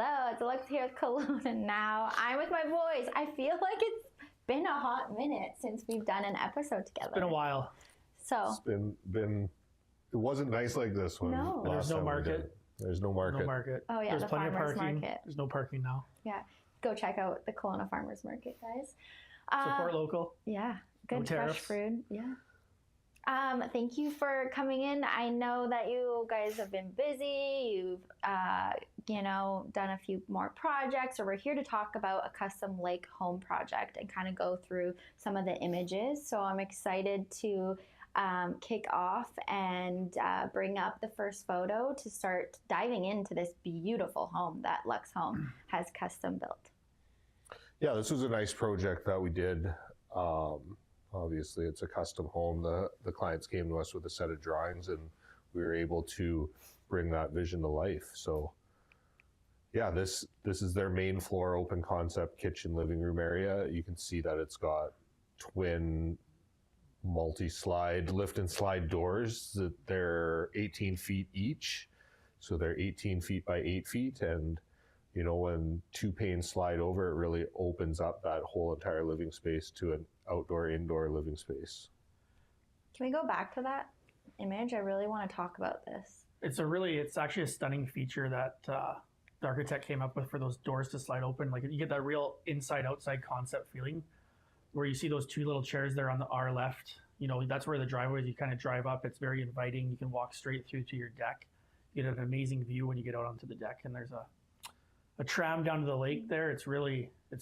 Hello, it's Alexa here with Kelowna Now. I'm with my boys. I feel like it's been a hot minute since we've done an episode together. It's been a while. So It's been it wasn't nice like this one. No. There's no market. There's no market. No market. Oh, yeah, There's the plenty of farmers parking. market. There's no parking now. yeah, go check out the Kelowna Farmers Market, guys. Support local. Yeah, good No fresh tariffs. food. Yeah. Thank you for coming in. I know that you guys have been busy. You've, done a few more projects. So we're here to talk about a custom lake home project and kind of go through some of the images. So I'm excited to kick off and bring up the first photo to start diving into this beautiful home that Lux Home has custom built. Yeah, this was a nice project that we did. Obviously, it's a custom home. The clients came to us with a set of drawings, and we were able to bring that vision to life. So, yeah, this is their main floor, open concept kitchen living room area. You can see that it's got twin multi-slide lift and slide doors. That they're 18 feet each, so they're 18 feet by 8 feet, and you know, when two panes slide over, it really opens up that whole entire living space to an outdoor-indoor living space. Can we go back to that image? I really want to talk about this. It's actually a stunning feature that the architect came up with for those doors to slide open. Like you get that real inside-outside concept feeling, where you see those two little chairs there on the R left. You know, that's where the driveway is. You kind of drive up. It's very inviting. You can walk straight through to your deck. You get an amazing view when you get out onto the deck, and there's a tram down to the lake there. It's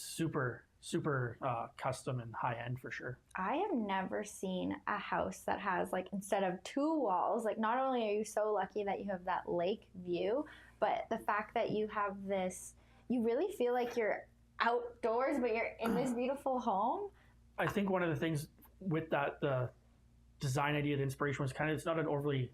super custom and high end for sure. I have never seen a house that has, like, instead of two walls, like, not only are you so lucky that you have that lake view, but the fact that you have this, you really feel like you're outdoors, but you're in this beautiful home. I think one of the things with that, the design idea, the inspiration was it's not an overly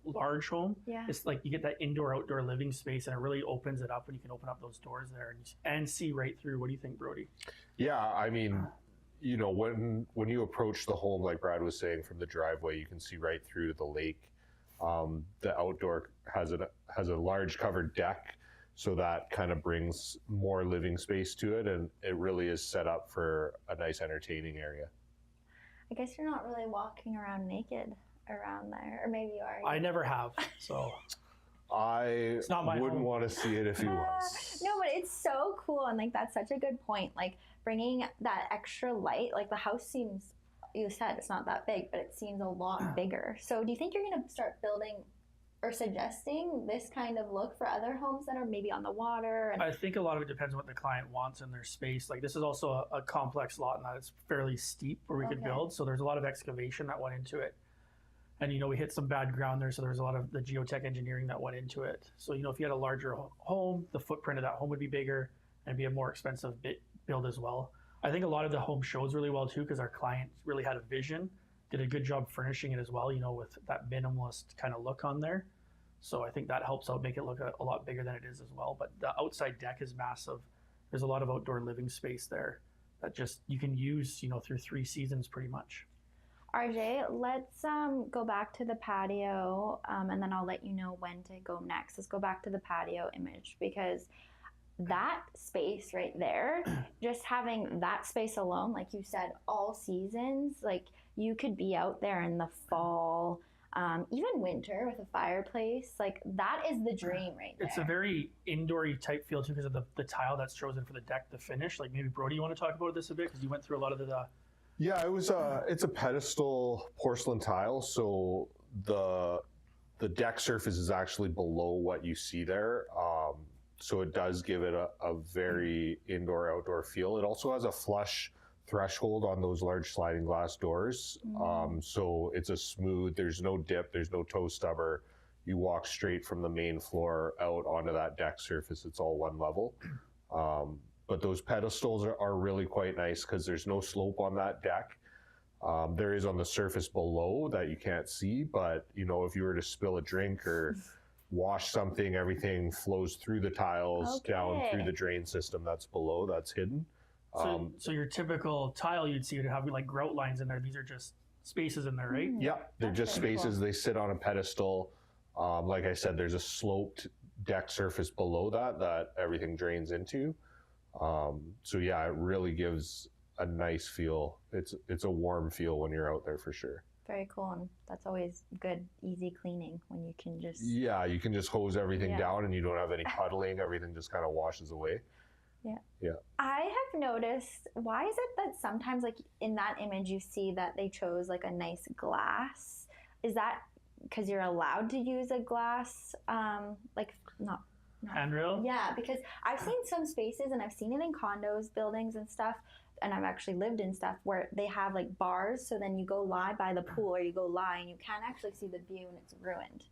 large home. Yeah. It's like you get that indoor outdoor living space, and it really opens it up when you can open up those doors there and see right through. What do you think, Brody? Yeah, I mean, you know, when you approach the home, like Brad was saying, from the driveway, you can see right through to the lake. The outdoor has a large covered deck, so that kind of brings more living space to it, and it really is set up for a nice entertaining area. I guess you're not really walking around naked around there, or maybe you are. I never have, so I wouldn't want to see it if he was. No, but it's so cool, and like that's such a good point. Like bringing that extra light, like the house seems, you said it's not that big, but it seems a lot bigger. So do you think you're going to start building or suggesting this kind of look for other homes that are maybe on the water? I think a lot of it depends on what the client wants in their space. Like this is also a complex lot in that it's fairly steep where we could build, so there's a lot of excavation that went into it. And, you know, we hit some bad ground there, so there's a lot of the geotech engineering that went into it. So, you know, if you had a larger home, the footprint of that home would be bigger and be a more expensive build as well. I think a lot of the home shows really well, too, because our client really had a vision, did a good job furnishing it as well, you know, with that minimalist kind of look on there. So I think that helps out make it look a lot bigger than it is as well. But the outside deck is massive. There's a lot of outdoor living space there that just you can use, you know, through 3 seasons pretty much. RJ, let's go back to the patio, and then I'll let you know when to go next. Let's go back to the patio image, because that space right there, just having that space alone, like you said, all seasons, like you could be out there in the fall, even winter with a fireplace. Like that is the dream right there. It's a very indoor-y type feel too, because of the tile that's chosen for the deck to finish. Like maybe Brody, you want to talk about this a bit, because you went through a lot of the Yeah, it's a pedestal porcelain tile, so the deck surface is actually below what you see there. So it does give it a very indoor-outdoor feel. It also has a flush threshold on those large sliding glass doors. So it's a smooth, there's no dip, there's no toe stubber. You walk straight from the main floor out onto that deck surface. It's all one level. But those pedestals are really quite nice because there's no slope on that deck. There is on the surface below that you can't see, but you know, if you were to spill a drink or wash something, everything flows through the tiles down through the drain system that's below, that's hidden. So your typical tile you'd see would have like grout lines in there. These are just spaces in there, right? Yeah, they're just spaces. Cool. They sit on a pedestal. Like I said, there's a sloped deck surface below that everything drains into. So yeah, it really gives a nice feel. It's a warm feel when you're out there for sure. Very cool, and that's always good, easy cleaning when you can just. Yeah, you can just hose everything down and you don't have any puddling. Everything just kind of washes away. Yeah. I have noticed, why is it that sometimes, like in that image, you see that they chose like a nice glass? Is that because you're allowed to use a glass, like not Handrail? Yeah, because I've seen some spaces, and I've seen it in condos, buildings, and stuff. And I've actually lived in stuff where they have like bars, so then you go lie by the pool or you go lie and you can't actually see the view and it's ruined.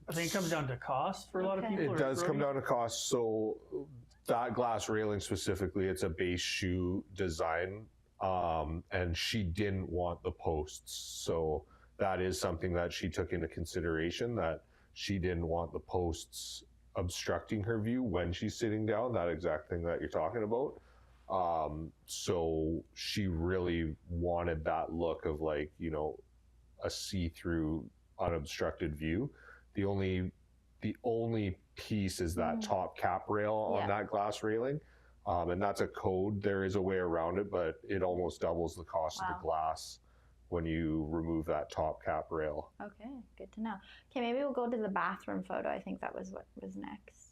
I think it comes down to cost for a lot of people. It does come down to cost. So that glass railing specifically, it's a base shoe design, and she didn't want the posts. So that is something that she took into consideration, that she didn't want the posts obstructing her view when she's sitting down, that exact thing that you're talking about. So she really wanted that look of like, you know, a see-through unobstructed view. The only piece is that top cap rail on that glass railing. And that's a code. There is a way around it, but it almost doubles the cost of the glass when you remove that top cap rail. Okay, good to know. Okay, maybe we'll go to the bathroom photo. I think that was what was next.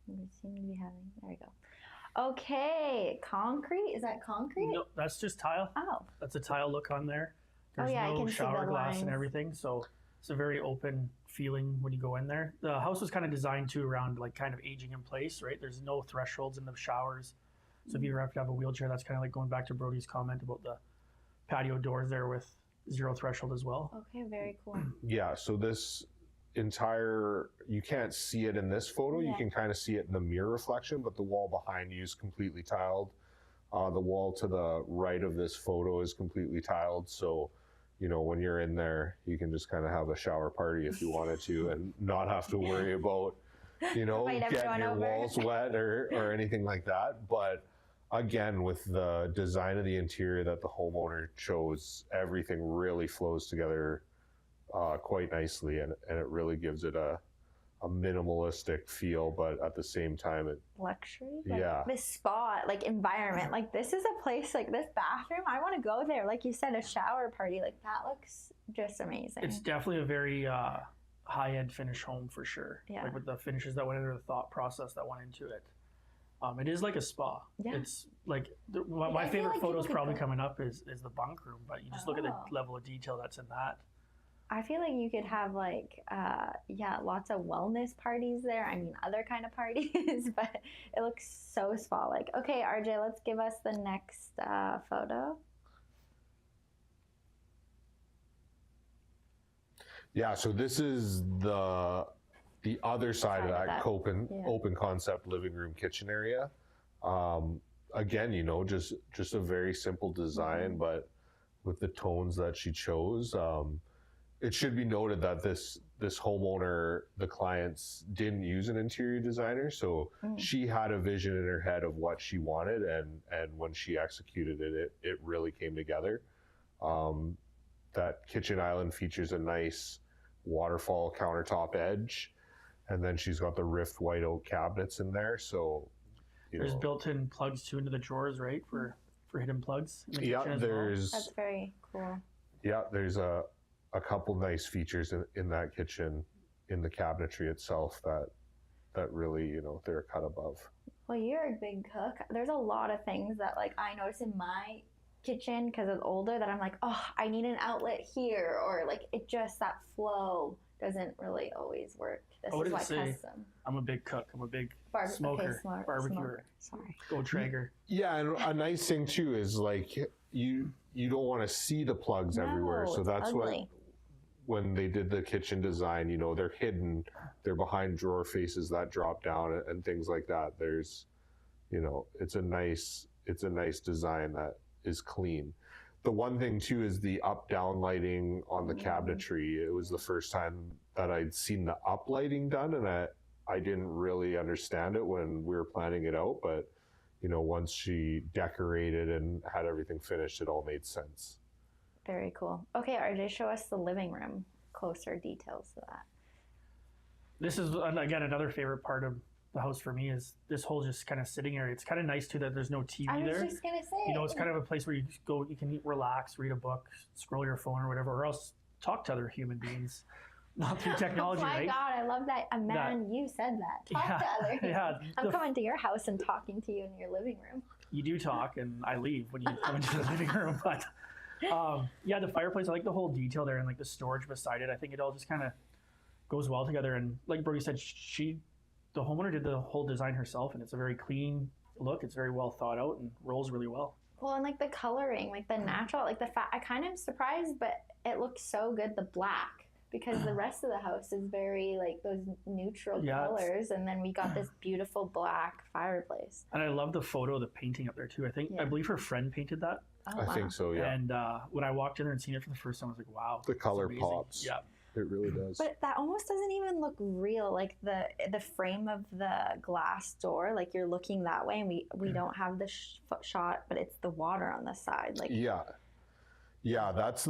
We seem to be having, there we go. Okay, concrete, is that concrete? No, that's just tile. Oh. That's a tile look on there. There's I no can see shower the glass and lines. everything, so it's a very open feeling when you go in there. The house was kind of designed too around like kind of aging in place, right? There's no thresholds in the showers. So if you ever have to have a wheelchair, that's kind of like going back to Brody's comment about the patio doors there with zero threshold as well. Okay, very cool. Yeah, so this entire, you can't see it in this photo. You can kind of see it in the mirror reflection, but the wall behind you is completely tiled. The wall to the right of this photo is completely tiled. So, you know, when you're in there, you can just kind of have a shower party if you wanted to and not have to worry about, you know, getting your walls wet or anything like that. But again, with the design of the interior that the homeowner chose, everything really flows together quite nicely, and it really gives it a minimalistic feel, but at the same time it luxury, like this spa, like environment, like this is a place, like this bathroom, I want to go there. Like you said, a shower party, like that looks just amazing. It's definitely a very high-end finish home for sure. Like with the finishes that went into the thought process that went into it. It is like a spa. It's like my favorite photo is probably coming up is the bunk room, but you just look at the level of detail that's in that. I feel like you could have like, lots of wellness parties there. I mean, other kind of parties, but it looks so spa-like. Okay, RJ, let's give us the next photo. Yeah, so this is the other side of that open concept living room kitchen area. Again, you know, just a very simple design, but with the tones that she chose. It should be noted that this homeowner, the clients didn't use an interior designer, so she had a vision in her head of what she wanted, and when she executed it, it really came together. That kitchen island features a nice waterfall countertop edge, and then she's got the rift white oak cabinets in there. So there's built-in plugs too into the drawers, right, for hidden plugs in the kitchen as there's well. That's very cool. Yeah, there's a couple nice features in that kitchen, in the cabinetry itself, that really, you know, they're cut above. Well, you're a big cook. There's a lot of things that like I notice in my kitchen because it's older that I'm like, oh, I need an outlet here, or like it just, that flow doesn't really always work. This is why custom. I'm a big cook. I'm a big smoker, barbecuer. Sorry. Go Traeger. Yeah, and a nice thing too is like you don't want to see the plugs everywhere, so that's ugly. When they did the kitchen design, you know, they're hidden, they're behind drawer faces that drop down and things like that. There's, you know, it's a nice design that is clean. The one thing too is the up down lighting on the cabinetry. It was the first time that I'd seen the up lighting done, and I didn't really understand it when we were planning it out, but you know, once she decorated and had everything finished, it all made sense. Very cool. Okay, RJ, show us the living room. Closer details to that. This is, again, another favorite part of the house for me is this whole just kind of sitting area. It's kind of nice too that there's no TV I was there. just gonna say. You know, it's kind of a place where you just go, you can relax, read a book, scroll your phone or whatever, or else talk to other human beings, not through technology, Oh my right? God, I love that. You said that. Talk to other people. Yeah, I'm coming to your house and talking to you in your living room. you do talk, and I leave when you come into the living room. But yeah, the fireplace, I like the whole detail there and like the storage beside it. I think it all just kind of goes well together. And like Brody said, the homeowner did the whole design herself, and it's a very clean look. It's very well thought out and rolls really well. Well, and like the coloring, like the natural, like the I kind of am surprised, but it looks so good, the black, because the rest of the house is very like those neutral colors, and then we got this beautiful black fireplace. And I love the photo of the painting up there too. I believe her friend painted that. Oh, I think so, yeah. And when I walked in there and seen it for the first time, I was like, wow. The color amazing. pops. Yeah. It really does. But that almost doesn't even look real, like the frame of the glass door, like you're looking that way, and we don't have the shot, but it's the water on the side. Like yeah, that's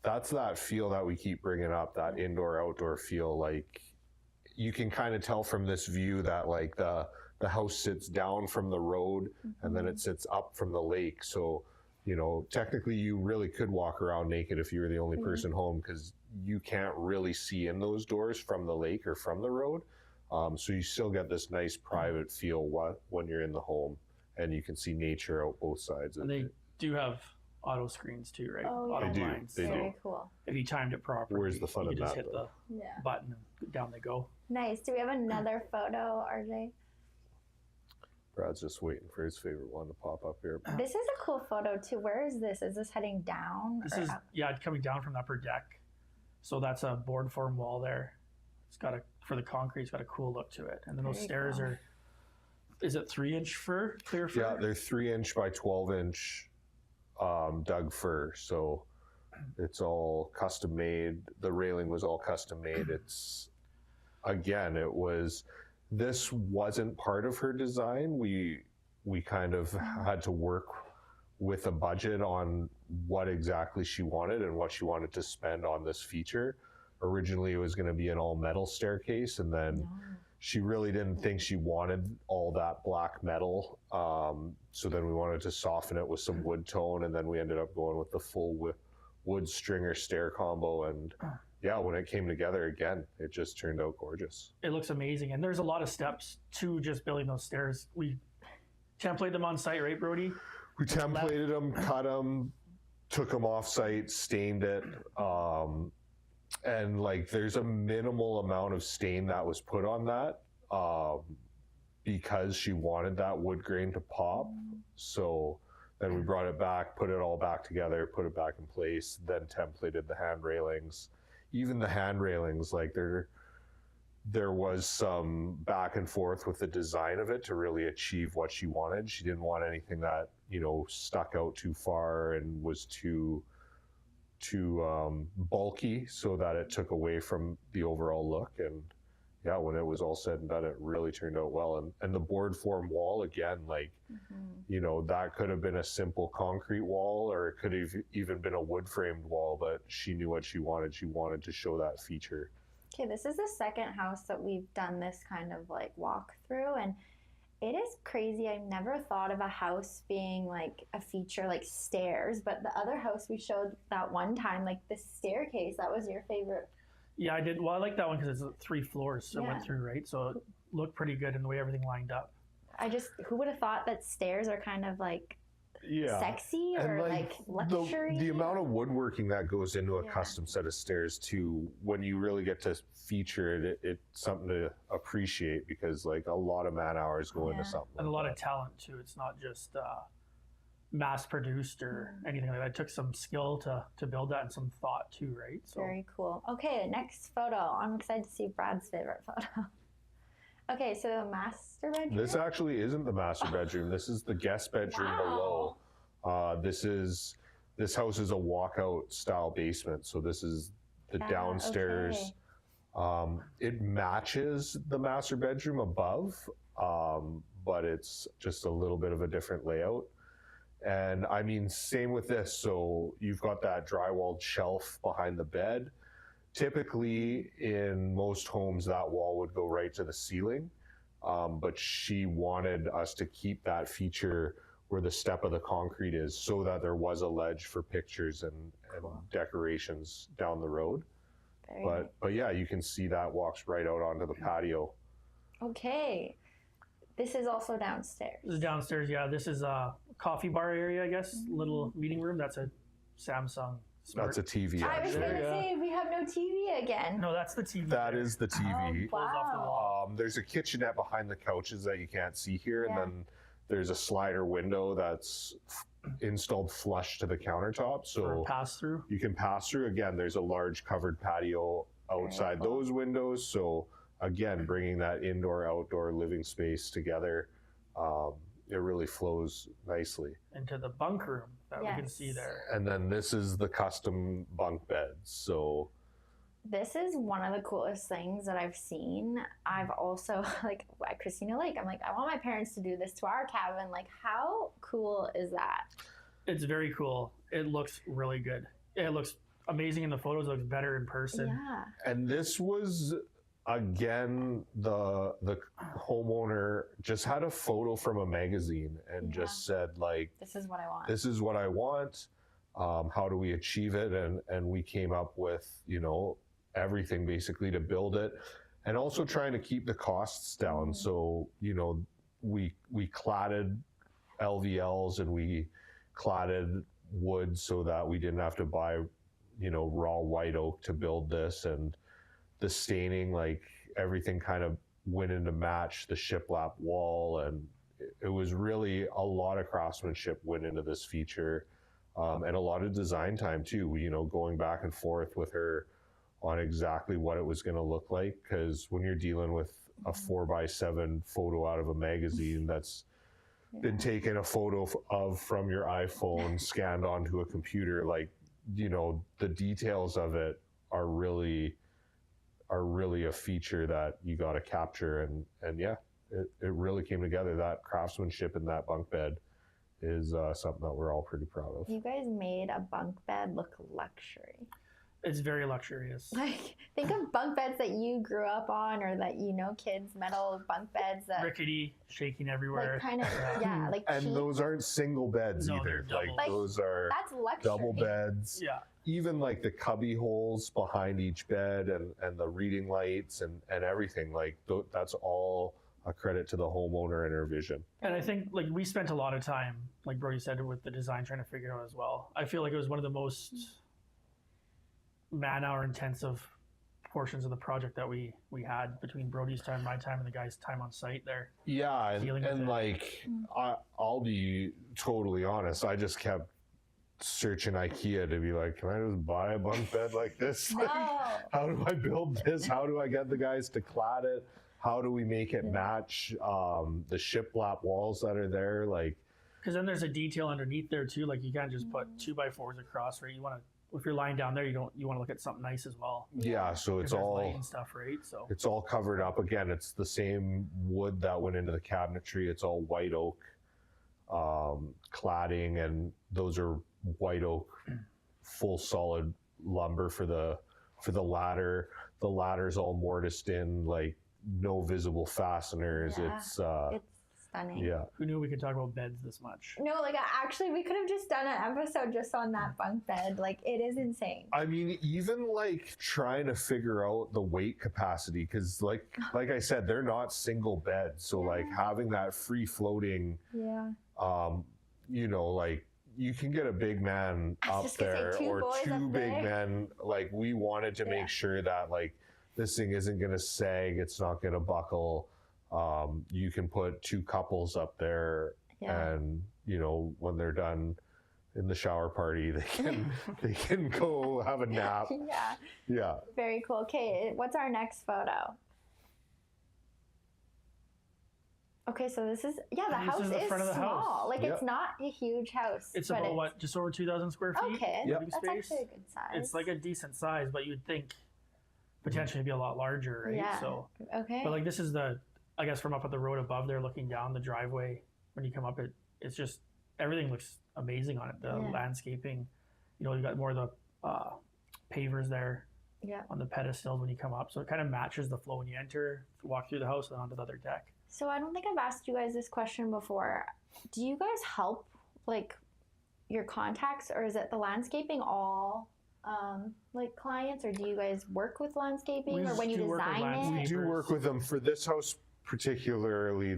that feel that we keep bringing up, that indoor outdoor feel. Like you can kind of tell from this view that like the house sits down from the road, and then it sits up from the lake. So you know, technically you really could walk around naked if you were the only person home, because you can't really see in those doors from the lake or from the road. So you still get this nice private feel when you're in the home, and you can see nature out both sides. And they do have auto screens too, right? Oh, yeah. Auto They do. blinds. They very do. cool. If you timed it properly, Where's the fun you of just that, hit though? the button and down they go. Nice. Do we have another photo, RJ? Brad's just waiting for his favorite one to pop up here. This is a cool photo too. Where is this? Is this heading down? This or is up? coming down from the upper deck. So that's a board form wall there. It's got for the concrete, it's got a cool look to it. And then those Very stairs cool. are, is it 3-inch fir, clear fir? Yeah, they're 3-inch by 12-inch Doug fir. So it's all custom made. The railing was all custom made. It's, again, this wasn't part of her design. We kind of had to work with a budget on what exactly she wanted and what she wanted to spend on this feature. Originally, it was going to be an all metal staircase, and then she really didn't think she wanted all that black metal. So then we wanted to soften it with some wood tone, and then we ended up going with the full wood stringer stair combo. And yeah, when it came together again, it just turned out gorgeous. It looks amazing. And there's a lot of steps to just building those stairs. We template them on site, right, Brody? We templated them, cut them, took them off site, stained it. And like there's a minimal amount of stain that was put on that because she wanted that wood grain to pop. So then we brought it back, put it all back together, put it back in place, then templated the hand railings. Even the hand railings, like there was some back and forth with the design of it to really achieve what she wanted. She didn't want anything that, you know, stuck out too far and was too bulky, so that it took away from the overall look. And yeah, when it was all said and done, it really turned out well. And the board form wall, again, like, you know, that could have been a simple concrete wall, or it could have even been a wood framed wall, but she knew what she wanted. She wanted to show that feature. Okay, this is the second house that we've done this kind of like walk through, and it is crazy. I never thought of a house being like a feature like stairs, but the other house we showed that one time, like the staircase, that was your favorite. Yeah, I did. Well, I like that one because it's 3 floors that went through, right? So it looked pretty good in the way everything lined up. Who would have thought that stairs are kind of like sexy or And like luxury? The amount of woodworking that goes into a custom set of stairs too, when you really get to feature it, it's something to appreciate, because like a lot of man hours go into something. And a like lot that. of talent too. It's not just mass produced or anything like that. It took some skill to build that and some thought too, right? So Very cool. Okay, next photo. I'm excited to see Brad's favorite photo. Okay, so the master bedroom. This actually isn't the master bedroom. This is the guest bedroom below. This house is a walkout style basement. So this is the downstairs. Okay. It matches the master bedroom above, but it's just a little bit of a different layout. And I mean, same with this. So you've got that drywalled shelf behind the bed. typically in most homes that wall would go right to the ceiling, but she wanted us to keep that feature where the step of the concrete is, so that there was a ledge for pictures and decorations down the road. Very nice. But yeah, you can see that walks right out onto the patio. Okay. This is also downstairs. This is downstairs, yeah. This is a coffee bar area, I guess. Little meeting room. That's a Samsung Smart. That's a TV. I was actually. going to say, we have no TV again. No, that's the TV. That there. is the TV. Pulls off the wall. There's a kitchenette behind the couches that you can't see here, Yeah. and then there's a slider window that's installed flush to the countertop, For a so pass through. you can pass through. Again, there's a large covered patio outside cool. those windows, so again, bringing that indoor-outdoor living space together, it really flows nicely. Into the bunk room that we can Yes. see there. And then this is the custom bunk beds. So This is one of the coolest things that I've seen. I've also, like, at Christina Lake, I'm like, I want my parents to do this to our cabin. Like, how cool is that? It's very cool. It looks really good. It looks amazing in the photos. It looks better in person. Yeah. and this was, again, the homeowner just had a photo from a magazine and Yeah. just said, like, This is what I want. this is what I want. How do we achieve it? And we came up with, everything basically to build it, and also trying to keep the costs down. So, we cladded LVLs and we cladded wood so that we didn't have to buy, raw white oak to build this. And the staining, like, everything kind of went in to match the shiplap wall, and it was really a lot of craftsmanship went into this feature, and a lot of design time too. Going back and forth with her on exactly what it was going to look like, because when you're dealing with a 4x7 photo out of a magazine that's been taken a photo of from your iPhone, scanned onto a computer, like, the details of it are really a feature that you got to capture. And yeah, it really came together. That craftsmanship in that bunk bed is something that we're all pretty proud of. You guys made a bunk bed look luxury. It's very luxurious. Like, think of bunk beds that you grew up on, or that kids, metal bunk beds that Rickety, shaking everywhere. like kind of like And cheap. those aren't single beds No, either. they're double. Like, Those are That's luxury. double beds. Yeah. Even like the cubby holes behind each bed, and the reading lights and everything, like that's all a credit to the homeowner and her vision. And I think, like, we spent a lot of time, like Brody said, with the design, trying to figure it out as well. I feel like it was one of the most man-hour intensive portions of the project that we had, between Brody's time, my time, and the guy's time on site there. Yeah, and, Dealing with and it. like I'll be totally honest, I just kept searching IKEA to be like, can I just buy a bunk bed like this? Like, No. how do I build this? How do I get the guys to clad it? How do we make it match the shiplap walls that are there? Like, Because then there's a detail underneath there too. Like, you can't just put 2x4s across, right? You want to, if you're lying down there, you want to look at something nice as well. yeah, so it's Because there's all light and stuff, right? So it's all covered up. Again, it's the same wood that went into the cabinetry. It's all white oak cladding, and those are white oak full solid lumber for the ladder. The ladder's all mortised in, like, no visible fasteners. Yeah. It's stunning. yeah. who knew we could talk about beds this much? No, like, actually, we could have just done an episode just on that bunk bed. Like, it is insane. I mean, even like trying to figure out the weight capacity, because like I said, they're not single beds. So like having that free floating, Yeah. like, you can get a big man I was up just gonna say, there, two or boys two up big there. men. Like, we wanted to make sure that, like, this thing isn't going to sag, it's not going to buckle. You can put two couples up there, Yeah. and when they're done in the shower party, they can go have a nap. Yeah. Yeah. Very cool. Okay, what's our next photo? Okay, so this is the This house is the is front of the small. house. Like, Yep. it's not a huge house. It's but about what, just over 2,000 square feet? Okay, Yep. living that's space? actually a good size. It's like a decent size, but you'd think potentially it'd be a lot larger, right? Yeah. So, Okay. but like, this is I guess from up at the road above there, looking down the driveway, when you come up, it's just, everything looks amazing on it. The Yeah. landscaping, you got more of the pavers there, Yeah. on the pedestals when you come up. So it kind of matches the flow when you enter, walk through the house, and onto the other deck. So I don't think I've asked you guys this question before. Do you guys help like your contacts, or is it the landscaping all like clients, or do you guys work with landscaping, We or when you do work with design We it? do work with them for this house particularly.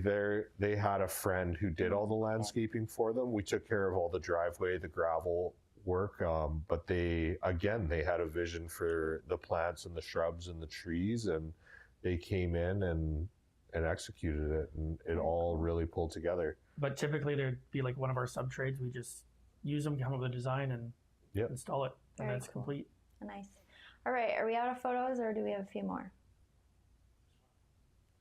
They had a friend who did all the landscaping for them. We took care of all the driveway, the gravel work, but they had a vision for the plants and the shrubs and the trees, and they came in and executed it, and it all really pulled together. But typically there'd be like one of our sub trades. We just use them, come up with a design, and install it, and Very then it's cool. complete. Nice. All right, are we out of photos, or do we have a few more?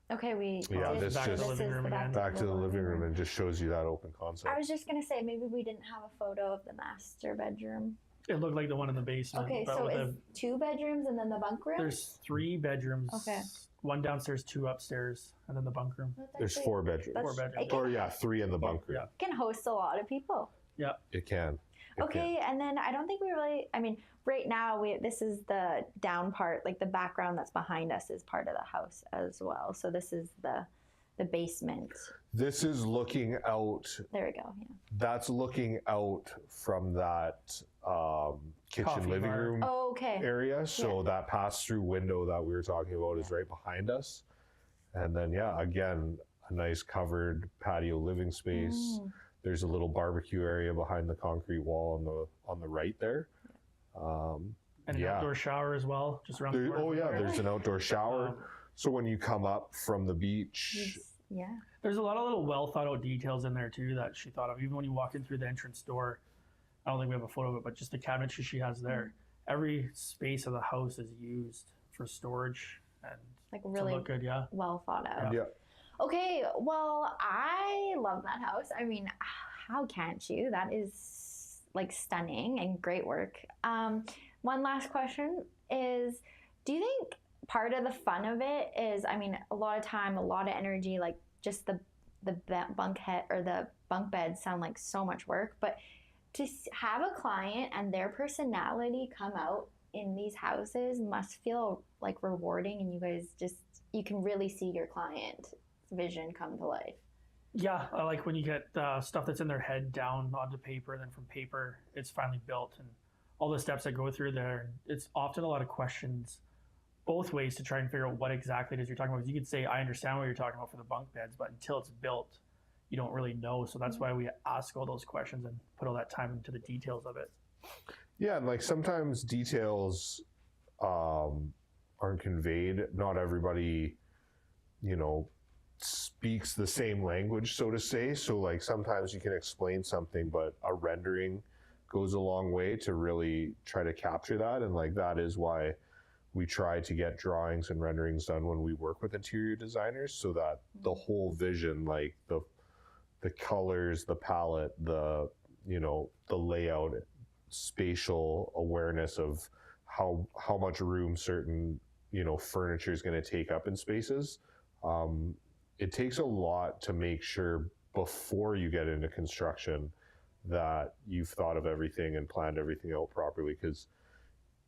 Okay, we Yeah, did- this back to the just- living room again. Back to the living room, and just shows you that open concept. I was just gonna say maybe we didn't have a photo of the master bedroom. It looked like the one in the basement. Okay, but so with is 2 bedrooms and then the bunk room? there's 3 bedrooms. Okay. 1 downstairs, 2 upstairs, and then the bunk room. That's There's actually- 4 bedrooms. that's- 4 bedrooms. it can- Or yeah, 3 in the bunk room. Yeah. can host a lot of people. It can. Okay, and then I don't think we really, I mean, right now this is the down part, like the background that's behind us is part of the house as well. So this is the basement. This is looking out. There we go. Yeah. That's looking out from that kitchen Coffee living bar. room Oh, okay. area. So that pass-through window that we were talking about is right behind us. And then again, a nice covered patio living space. There's a little barbecue area behind the concrete wall on the right there. And an outdoor shower as well, just around the corner. Oh yeah, there's an outdoor shower. Um, So when you come up from the beach, Yeah. There's a lot of little well thought out details in there too that she thought of. Even when you walk in through the entrance door, I don't think we have a photo of it, but just the cabinetry she has there. Every space of the house is used for storage and Like to really look good. Yeah. well thought out. yeah, Okay, well, I love that house. I mean, how can't you? That is like stunning and great work. One last question is, do you think part of the fun of it is, I mean, a lot of time, a lot of energy, like just the bunk head or the bunk beds sound like so much work, but to have a client and their personality come out in these houses must feel like rewarding, and you can really see your client's vision come to life. Yeah, I like when you get stuff that's in their head down onto paper, and then from paper it's finally built, and all the steps that go through there. It's often a lot of questions both ways to try and figure out what exactly it is you're talking about. Because you could say, I understand what you're talking about for the bunk beds, but until it's built, you don't really know. So that's why we ask all those questions and put all that time into the details of it. yeah, and like sometimes details aren't conveyed. Not everybody, speaks the same language, so to say. So like sometimes you can explain something, but a rendering goes a long way to really try to capture that. And like that is why we try to get drawings and renderings done when we work with interior designers, so that the whole vision, like the colors, the palette, the layout, spatial awareness of how much room certain furniture is going to take up in spaces. It takes a lot to make sure before you get into construction that you've thought of everything and planned everything out properly, because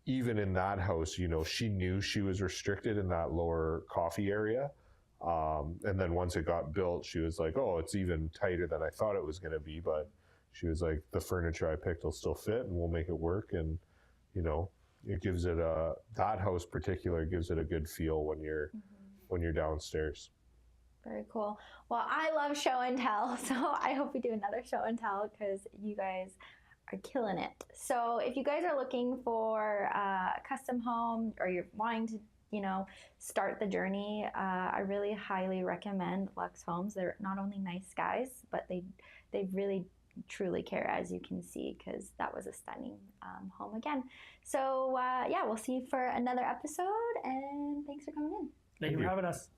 even in that house, she knew she was restricted in that lower coffee area. And then once it got built, she was like, oh, it's even tighter than I thought it was going to be. But she was like, the furniture I picked will still fit and we'll make it work. And, it gives it that house particular gives it a good feel when you're downstairs. Very cool. Well, I love show and tell, so I hope we do another show and tell because you guys are killing it. So if you guys are looking for a custom home, or you're wanting to, start the journey, I really highly recommend Lux Homes. They're not only nice guys, but they really truly care, as you can see, because that was a stunning home again. So we'll see you for another episode, and thanks for coming in. Thank you for having us.